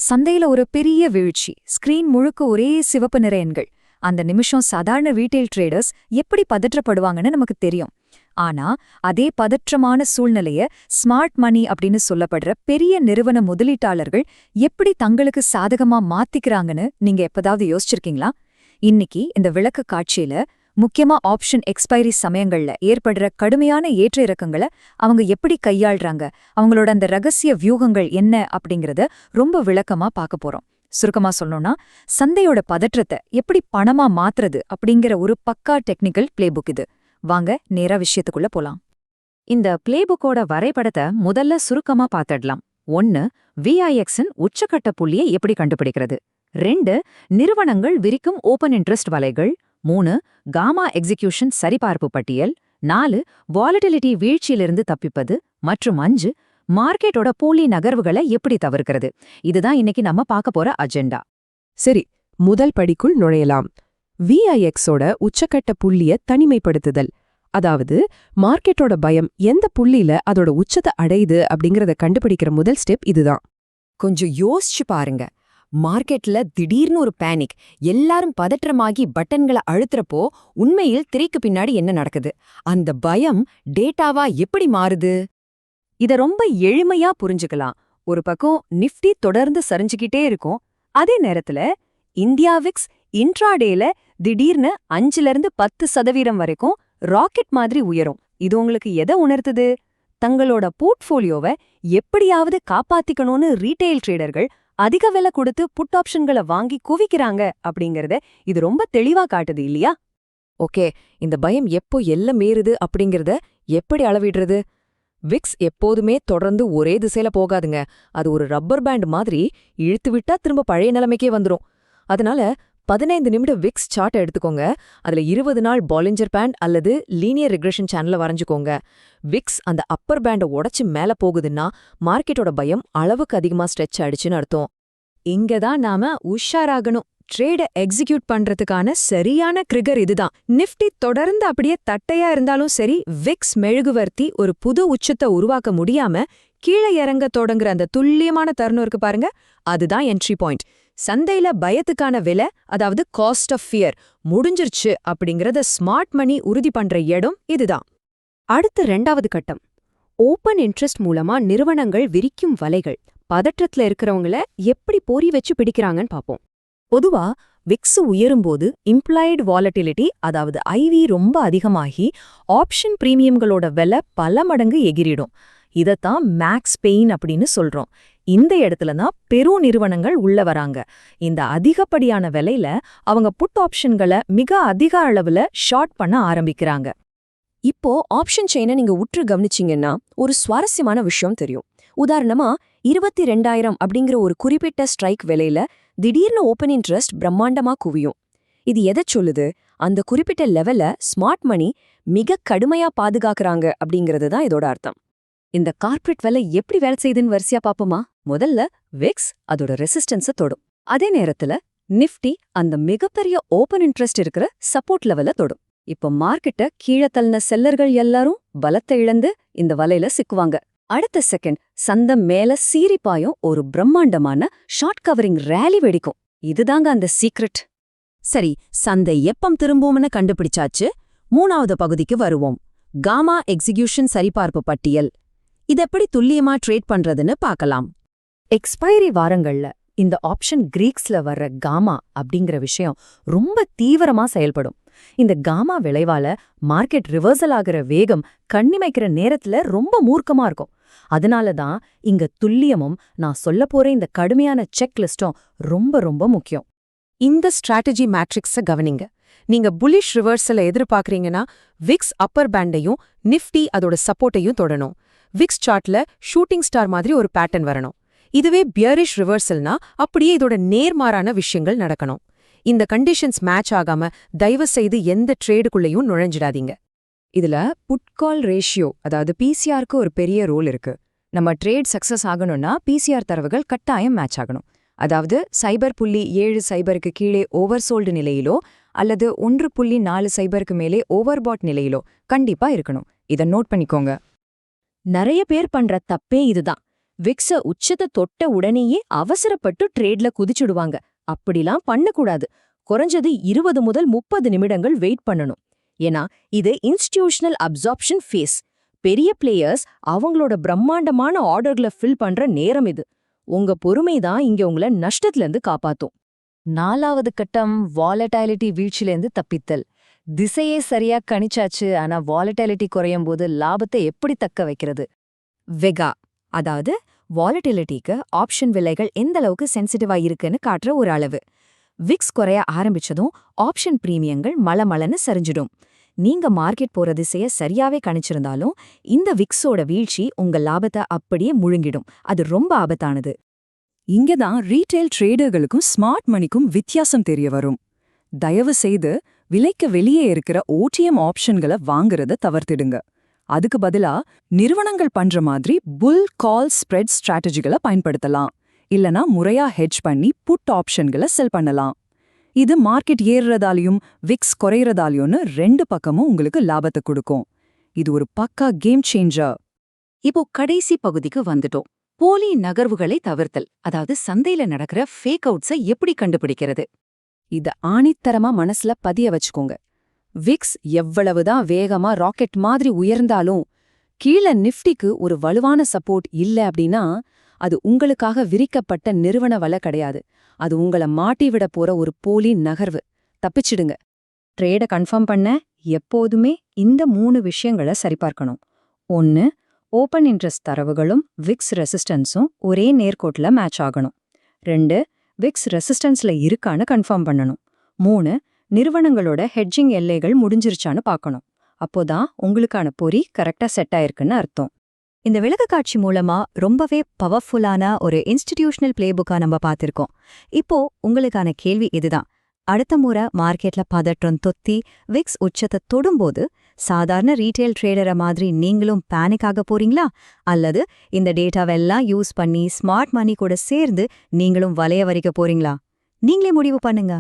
சந்தையில ஒரு பெரிய வீழ்ச்சி, ஸ்கிரீன் முழுக்க ஒரே சிவப்பு நிற எண்கள். அந்த நிமிஷம் சாதாரண ரீட்டைல் ட்ரேடர்ஸ் எப்படி பதற்றப்படுவாங்கன்னு நமக்கு தெரியும். ஆனா அதே பதற்றமான சூழ்நிலைய ஸ்மார்ட் மணி அப்படின்னு சொல்லப்படுற பெரிய நிறுவன முதலீட்டாளர்கள் எப்படி தங்களுக்கு சாதகமா மாத்திக்கிறாங்கன்னு நீங்க எப்பதாவது யோசிச்சிருக்கீங்களா? இன்னைக்கு இந்த விளக்க காட்சியில முக்கியமா ஆப்ஷன் எக்ஸ்பைரி சமயங்கள்ல ஏற்படுற கடுமையான ஏற்ற இறக்கங்களை அவங்க எப்படி கையாள்றாங்க, அவங்களோட அந்த ரகசிய வியூகங்கள் என்ன அப்படிங்கறத ரொம்ப விளக்கமா பார்க்க போறோம். சுருக்கமா சொல்லணும்னா, சந்தையோட பதற்றத்தை எப்படி பணமா மாத்துறது அப்படிங்கிற ஒரு பக்கா டெக்னிக்கல் பிளேபுக் இது. வாங்க நேரா விஷயத்துக்குள்ள போலாம். இந்த பிளேபுக்கோட வரைபடத்தை முதல்ல சுருக்கமா பார்த்துடலாம். 1. VIX-இன் உச்சக்கட்ட புள்ளியை எப்படி கண்டுபிடிக்கிறது. 2. நிறுவனங்கள் விரிக்கும் ஓபன் இன்ட்ரெஸ்ட் வலைகள். 3. காமா எக்ஸிகியூஷன் சரிபார்ப்பு பட்டியல். 4. வாலட்டிலிட்டி வீழ்ச்சியிலிருந்து தப்பிப்பது. மற்றும் 5. மார்க்கெட்டோட போலி நகர்வுகளை எப்படி தவிர்க்கிறது. இதுதான் இன்னைக்கு நம்ம பார்க்க போற அஜெண்டா. சரி, முதல் படிக்குள் நுழையலாம். VIX-ஓட உச்சக்கட்ட புள்ளிய தனிமைப்படுத்துதல். அதாவது மார்க்கெட்டோட பயம் எந்த புள்ளியில அதோட உச்சத்தை அடையுது அப்படிங்கறத கண்டுபிடிக்கிற முதல் ஸ்டெப் இதுதான். கொஞ்சம் யோசிச்சு பாருங்க. மார்க்கெட்ல திடீர்னு ஒரு பேனிக், எல்லாரும் பதற்றமாகி பட்டன்களை அழுத்துறப்போ உண்மையில் திரைக்கு பின்னாடி என்ன நடக்குது? அந்த பயம் டேட்டாவா எப்படி மாறுது? இத ரொம்ப எளிமையா புரிஞ்சுக்கலாம். ஒரு பக்கம் நிஃப்டி தொடர்ந்து சரிஞ்சுக்கிட்டே இருக்கும். அதே நேரத்துல இந்தியா விக்ஸ் இன்ட்ராடேல திடீர்னு 5-10% வரைக்கும் ராக்கெட் மாதிரி உயரும். இது உங்களுக்கு எதை உணர்த்துது? தங்களோட போர்ட்ஃபோலியோவை எப்படியாவது காப்பாத்திக்கணும்னு ரீட்டைல் ட்ரேடர்கள் அதிக விலை கொடுத்து புட் ஆப்ஷன்களை வாங்கி குவிக்கிறாங்க அப்படிங்கறத இது ரொம்ப தெளிவா காட்டுது இல்லையா? ஓகே, இந்த பயம் எப்போ எல்லை மீறுது அப்படிங்கறத எப்படி அளவிடுறது? விக்ஸ் எப்போதுமே தொடர்ந்து ஒரே திசையில போகாதுங்க. அது ஒரு ரப்பர் பேண்ட் மாதிரி இழுத்து விட்டா திரும்ப பழைய நிலைமைக்கே வந்துரும். அதனால 15 நிமிட விக்ஸ் சார்ட் எடுத்துக்கோங்க. அதுல 20 நாள் பாலிஞ்சர் பேண்ட் அல்லது லீனியர் ரிக்ரெஷன் சேனலை வரைஞ்சுக்கோங்க. விக்ஸ் அந்த அப்பர் பேண்டை உடைச்சு மேல போகுதுன்னா மார்க்கெட்டோட பயம் அளவுக்கு அதிகமா ஸ்ட்ரெச் ஆயிடுச்சுன்னு அர்த்தம். இங்கதான் நாம உஷாராகணும். ட்ரேட எக்ஸிக்யூட் பண்றதுக்கான சரியான ட்ரிகர் இதுதான். நிஃப்டி தொடர்ந்து அப்படியே தட்டையா இருந்தாலும் சரி, விக்ஸ் மெழுகுவர்த்தி ஒரு புது உச்சத்தை உருவாக்க முடியாம கீழே இறங்க தொடங்குற அந்த துல்லியமான தருணம் இருக்கு பாருங்க, அதுதான் என்ட்ரி பாயிண்ட். சந்தையில பயத்துக்கான விலை, அதாவது காஸ்ட் ஆஃப் ஃபியர் முடிஞ்சிருச்சு அப்படிங்கறத ஸ்மார்ட் மணி உறுதி பண்ற இடம் இதுதான். அடுத்து 2வது கட்டம், ஓபன் இன்ட்ரெஸ்ட் மூலமா நிறுவனங்கள் விரிக்கும் வலைகள். பதற்றத்துல இருக்கிறவங்கள எப்படி பொறி வச்சு பிடிக்கிறாங்கன்னு பாப்போம். பொதுவா விக்ஸ் உயரும்போது இம்ப்ளாய்டு வாலட்டிலிட்டி, அதாவது IV ரொம்ப அதிகமாகி ஆப்ஷன் பிரீமியம்களோட விலை பல மடங்கு எகிரிடும். இதத்தான் மேக்ஸ் பெயின் அப்படின்னு சொல்றோம். இந்த இடத்துல தான் பெரு நிறுவனங்கள் உள்ள வராங்க. இந்த அதிகப்படியான விலையில அவங்க புட் ஆப்ஷன்களை மிக அதிக அளவுல ஷார்ட் பண்ண ஆரம்பிக்கிறாங்க. இப்போ ஆப்ஷன் செயினை நீங்க உற்று கவனிச்சீங்கன்னா ஒரு சுவாரஸ்யமான விஷயம் தெரியும். உதாரணமா 22,000 அப்படிங்கிற ஒரு குறிப்பிட்ட ஸ்ட்ரைக் விலையில திடீர்னு ஓபன் இன்ட்ரெஸ்ட் பிரம்மாண்டமா குவியும். இது எதை சொல்லுது? அந்த குறிப்பிட்ட லெவல ஸ்மார்ட் மணி மிக கடுமையா பாதுகாக்கறாங்க அப்படிங்கிறது தான் இதோட அர்த்தம். இந்த கார்ப்பரேட் விலை எப்படி வேலை செய்யுதுன்னு வரிசையா பாப்போமா? முதல்ல விக்ஸ் அதோட ரெசிஸ்டன்ஸை தொடும். அதே நேரத்துல நிஃப்டி அந்த மிகப்பெரிய ஓபன் இன்ட்ரெஸ்ட் இருக்கிற சப்போர்ட் லெவல தொடும். இப்போ மார்க்கெட்ட கீழே தள்ளின செல்லர்கள் எல்லாரும் பலத்தை இழந்து இந்த வலையில சிக்குவாங்க. அடுத்த செகண்ட் சந்தை மேல சீரிப்பாயும் ஒரு பிரம்மாண்டமான ஷார்ட் கவரிங் ரேலி வெடிக்கும். இதுதாங்க அந்த சீக்ரெட். சரி, சந்தை எப்பம் திரும்பும்னு கண்டுபிடிச்சாச்சு. 3வது பகுதிக்கு வருவோம். காமா எக்ஸிகியூஷன் சரிபார்ப்பு பட்டியல். இதெப்படி துல்லியமா ட்ரேட் பண்றதுன்னு பார்க்கலாம். எக்ஸ்பைரி வாரங்கள்ல இந்த ஆப்ஷன் கிரீக்ஸ்ல வர்ற காமா அப்படிங்கிற விஷயம் ரொம்ப தீவிரமா செயல்படும். இந்த காமா விளைவால மார்க்கெட் ரிவர்சல் ஆகிற வேகம் கண்ணிமைக்கிற நேரத்துல ரொம்ப மூர்க்கமா இருக்கும். அதனால தான் இங்க துல்லியமும் நான் சொல்ல போற இந்த கடுமையான செக் லிஸ்டும் ரொம்ப ரொம்ப முக்கியம். இந்த ஸ்ட்ராட்டஜி மேட்ரிக்ஸ கவனிங்க. நீங்க புல்லிஷ் ரிவர்சலை எதிர்பார்க்கறீங்கன்னா விக்ஸ் அப்பர் பேண்டையும் நிஃப்டி அதோட சப்போர்ட்டையும் தொடணும். விக்ஸ் சார்ட்ல ஷூட்டிங் ஸ்டார் மாதிரி ஒரு பேட்டர்ன் வரணும். இதுவே பியரிஷ் ரிவர்சல்னா அப்படியே இதோட நேர்மாறான விஷயங்கள் நடக்கணும். இந்த கண்டிஷன்ஸ் மேட்ச் ஆகாம தயவு செய்து எந்த ட்ரேடுக்குள்ளேயும் நுழைஞ்சிடாதீங்க. இதுல புட் கால் ரேஷியோ, அதாவது PCRக்கு ஒரு பெரிய ரோல் இருக்கு. நம்ம ட்ரேட் சக்சஸ் ஆகணும்னா PCR தரவுகள் கட்டாயம் மேட்ச் ஆகணும். அதாவது 0.70க்கு கீழே ஓவர்சோல்டு நிலையிலோ அல்லது 1.40க்கு மேலே ஓவர்பாட் நிலையிலோ கண்டிப்பா இருக்கணும். இதை நோட் பண்ணிக்கோங்க. நிறைய பேர் பண்ற தப்பே இதுதான். விக்ஸ உச்சத்தை தொட்ட உடனேயே அவசரப்பட்டு ட்ரேட்ல குதிச்சுடுவாங்க. அப்படிலாம் பண்ணக்கூடாது. குறைஞ்சது 20 முதல் 30 நிமிடங்கள் வெயிட் பண்ணணும். ஏன்னா இது இன்ஸ்டிடியூஷனல் அப்சார்ப்ஷன் ஃபேஸ். பெரிய பிளேயர்ஸ் அவங்களோட பிரம்மாண்டமான ஆர்டர்களை ஃபில் பண்ற நேரம் இது. உங்க பொறுமை தான் இங்க உங்களை நஷ்டத்துல இருந்து காப்பாத்தும். 4வது கட்டம் வாலடைலிட்டி வீழ்ச்சியிலேருந்து தப்பித்தல். திசையே சரியா கணிச்சாச்சு, ஆனா வாலடைலிட்டி குறையும் போது லாபத்தை எப்படி தக்க வைக்கிறது? வெகா, அதாவது வாலட்டிலிட்டிக்கு ஆப்ஷன் விலைகள் எந்த அளவுக்கு சென்சிட்டிவா இருக்குன்னு காட்டுற ஒரு அளவு. விக்ஸ் குறைய ஆரம்பிச்சதும் ஆப்ஷன் பிரீமியங்கள் மளமளன்னு சரிஞ்சிடும். நீங்க மார்க்கெட் போற திசைய சரியாவே கணிச்சிருந்தாலும் இந்த விக்ஸோட வீழ்ச்சி உங்க லாபத்தை அப்படியே முழுங்கிடும். அது ரொம்ப ஆபத்தானது. இங்கதான் ரீட்டைல் ட்ரேடர்களுக்கும் ஸ்மார்ட் மணிக்கும் வித்தியாசம் தெரிய வரும். தயவு செய்து விலைக்கு வெளியே இருக்கிற ஓடிஎம் ஆப்ஷன்களை வாங்குறத தவிர்த்திடுங்க. அதுக்கு பதிலா நிறுவனங்கள் பண்ற மாதிரி புல் கால் ஸ்ப்ரெட் ஸ்ட்ராட்டஜிகளை பயன்படுத்தலாம். இல்லனா முறையா ஹெட்ஜ் பண்ணி புட் ஆப்ஷன்களை செல் பண்ணலாம். இது மார்க்கெட் ஏறுறதாலையும் விக்ஸ் குறையறதாலையும்னு 2 பக்கமும் உங்களுக்கு லாபத்தை கொடுக்கும். இது ஒரு பக்கா கேம் சேஞ்சர். இப்போ கடைசி பகுதிக்கு வந்துட்டோம். போலி நகர்வுகளை தவிர்த்தல், அதாவது சந்தையில நடக்கிற ஃபேக் அவுட்ஸை எப்படி கண்டுபிடிக்கிறது? இத ஆணித்தரமா மனசுல பதிய வச்சுக்கோங்க. விக்ஸ் எவ்வளவுதான் வேகமா ராக்கெட் மாதிரி உயர்ந்தாலும் கீழ நிஃப்டிக்கு ஒரு வலுவான சப்போர்ட் இல்ல அப்படின்னா அது உங்களுக்காக விரிக்கப்பட்ட நிறுவன வலை கிடையாது. அது உங்களை மாட்டிவிட போற ஒரு போலி நகர்வு. தப்பிச்சிடுங்க. ட்ரேட கன்ஃபார்ம் பண்ண எப்போதுமே இந்த 3 விஷயங்களை சரிபார்க்கணும். 1. ஓப்பன் இன்ட்ரெஸ்ட் தரவுகளும் விக்ஸ் ரெசிஸ்டன்ஸும் ஒரே நேர்கோட்டில் மேட்ச் ஆகணும். 2. விக்ஸ் ரெசிஸ்டன்ஸ்ல இருக்கான்னு கன்ஃபார்ம் பண்ணணும். 3. நிறுவனங்களோட ஹெட்ஜிங் எல்லைகள் முடிஞ்சிருச்சான்னு பார்க்கணும். அப்போதான் உங்களுக்கான பொறி கரெக்டா செட் ஆயிருக்குன்னு அர்த்தம். இந்த விளக்கக்காட்சி மூலமா ரொம்பவே பவர்ஃபுல்லான ஒரு இன்ஸ்டிடியூஷனல் பிளேபுக்கா நம்ம பார்த்திருக்கோம். இப்போ உங்களுக்கான கேள்வி இதுதான். அடுத்த முறை மார்க்கெட்ல பதற்றம் தொத்தி விக்ஸ் உச்சத்தை தொடும்போது சாதாரண ரீட்டைல் ட்ரேடரை மாதிரி நீங்களும் பேனிக் ஆக போறீங்களா? அல்லது இந்த டேட்டாவெல்லாம் யூஸ் பண்ணி ஸ்மார்ட் மணி கூட சேர்ந்து நீங்களும் வலைய வரிக்க போறீங்களா? நீங்களே முடிவு பண்ணுங்க.